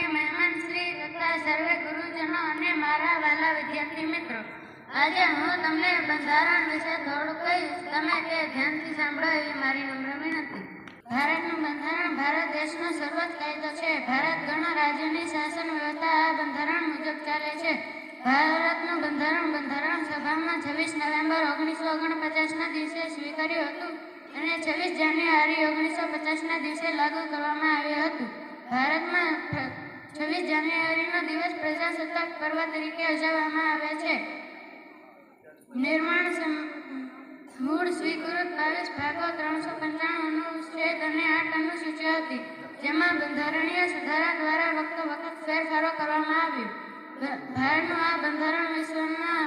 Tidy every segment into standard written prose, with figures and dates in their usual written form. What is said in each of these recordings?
માનનીય મહેમાન શ્રી તથા સર્વે ગુરુજનો અને મારા વાલા વિદ્યાર્થી મિત્રો, આજે હું તમને બંધારણ વિશે થોડું કહીશ. તમે તે ધ્યાનથી સાંભળો એવી મારી નમ્ર વિનંતી. ભારતનું બંધારણ ભારત દેશનો સર્વોચ્ચ કાયદો છે. ભારત ઘણા રાજ્યોની શાસન વ્યવસ્થા આ બંધારણ મુજબ ચાલે છે. ભારતનું બંધારણ સભામાં 26 નવેમ્બર 1949ના દિવસે સ્વીકાર્યું હતું અને 26 જાન્યુઆરી 1950ના દિવસે લાગુ કરવામાં આવ્યું હતું. ભારતમાં 26 જાન્યુઆરીનો દિવસ પ્રજાસત્તાક પર્વ તરીકે ઉજવવામાં આવે છે. નિર્માણ મૂળ સ્વીકૃત 22 ભાગો, 395 અનુચ્છેદ અને 8 અનુસૂચિઓ હતી, જેમાં બંધારણીય સુધારા દ્વારા વખતો-વખત ફેરફારો કરવામાં આવ્યો. ભારતનું આ બંધારણ વિશ્વના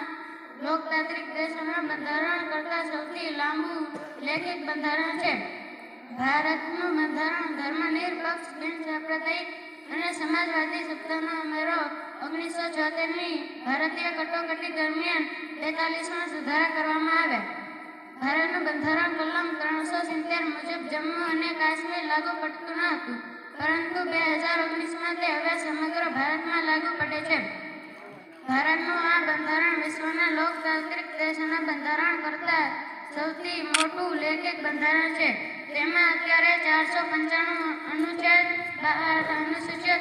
લોકતાંત્રિક દેશોના બંધારણ કરતાં સૌથી લાંબુ લેખિત બંધારણ છે. ભારતનું બંધારણ ધર્મનિરપેક્ષ, બિનસાંપ્રદાયિક અને સમાજવાદી શબ્દનો ઉમેરો 1974ની ભારતીય કટોકટી દરમિયાન 42માં સુધારા કરવામાં આવ્યા. ભારતનું બંધારણ કલમ 370 મુજબ જમ્મુ અને કાશ્મીર લાગુ પડતું ન હતું, પરંતુ 2019માં તે હવે સમગ્ર ભારતમાં લાગુ પડે છે. ભારતનું આ બંધારણ વિશ્વના લોકતાંત્રિક દેશોના બંધારણ કરતાં સૌથી મોટું લેખિત બંધારણ છે. તેમાં અત્યારે 495 અનુચ્છેદ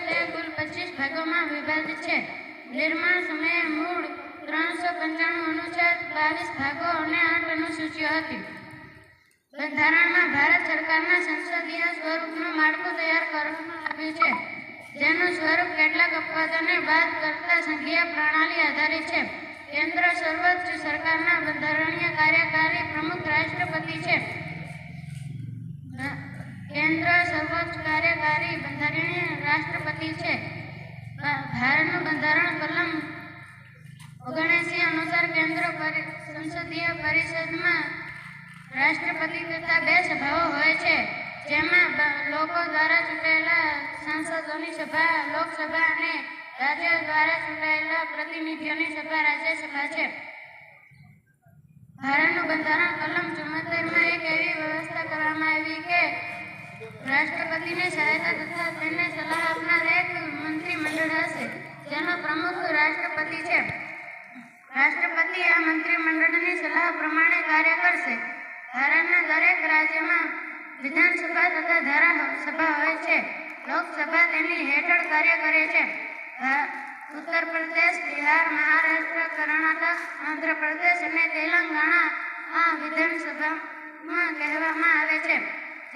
તે કુલ 25 ભાગોમાં વિભાજિત છે. નિર્માણ સમયે મૂળ 395 અનુચ્છેદ, 22 ભાગો અને 8 અનુસૂચિઓ હતી. બંધારણમાં ભારત સરકારના સંસદીય સ્વરૂપનું માળખું તૈયાર કરવામાં આવ્યું છે, જેનું સ્વરૂપ કેટલાક અપવાદોને બાદ કરતા સંઘીય પ્રણાલી આધારિત છે. કેન્દ્ર સર્વોચ્ચ સરકારના બંધારણીય કાર્યકારી પ્રમુખ રાષ્ટ્રપતિ છે. કેન્દ્ર સર્વોચ્ચ કાર્યકારી બંધારણીય રાષ્ટ્રપતિ છે. ભારતનું બંધારણ કલમ 79 અનુસાર કેન્દ્ર સંસદીય પરિષદમાં રાષ્ટ્રપતિ તથા 2 સભાઓ હોય છે, જેમાં લોકો દ્વારા ચૂંટાયેલા સાંસદોની સભા લોકસભા અને રાજ્યો દ્વારા ચૂંટાયેલા પ્રતિનિધિઓની સભા રાજ્યસભા છે. ભારતનું બંધારણ કલમ 74માં એક એવી વ્યવસ્થા કરવામાં આવી કે રાષ્ટ્રપતિને સહાયતા તથા તેને સલાહ આપનાર એક મંત્રીમંડળ હશે, જેનો પ્રમુખ રાષ્ટ્રપતિ છે. રાષ્ટ્રપતિ આ મંત્રીમંડળની સલાહ પ્રમાણે કાર્ય કરશે. ભારતના દરેક રાજ્યમાં વિધાનસભા તથા ધારાસભા હોય છે. લોકસભા તેની હેઠળ કાર્ય કરે છે. ઉત્તર પ્રદેશ, બિહાર, મહારાષ્ટ્ર, કર્ણાટક, આંધ્રપ્રદેશ અને તેલંગાણા આ વિધાનસભામાં કહેવામાં આવે છે.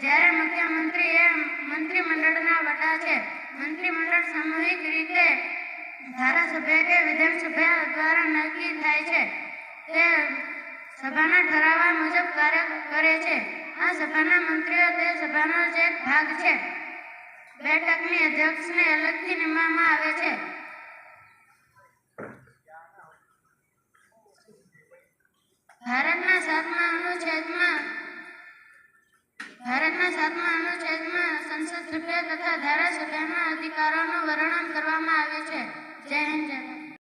જ્યારે મુખ્યમંત્રી એ મંત્રીમંડળના વડા છે. મંત્રીમંડળ સામૂહિક રીતે ધારાસભ્ય કે વિધાનસભા દ્વારા નક્કી થાય છે. તે સભાના ઠરાવ મુજબ કાર્ય કરે છે. આ સભાના મંત્રીઓ તે સભાનો જ એક ભાગ છે. બેઠકની અધ્યક્ષને અલગથી નિમવામાં આવે છે. ભારતના 7મા અનુચ્છેદમાં સંસદ સભ્ય તથા ધારાસભ્યના અધિકારોનું વર્ણન કરવામાં આવ્યું છે. જય હિન્દ, જય ભારત.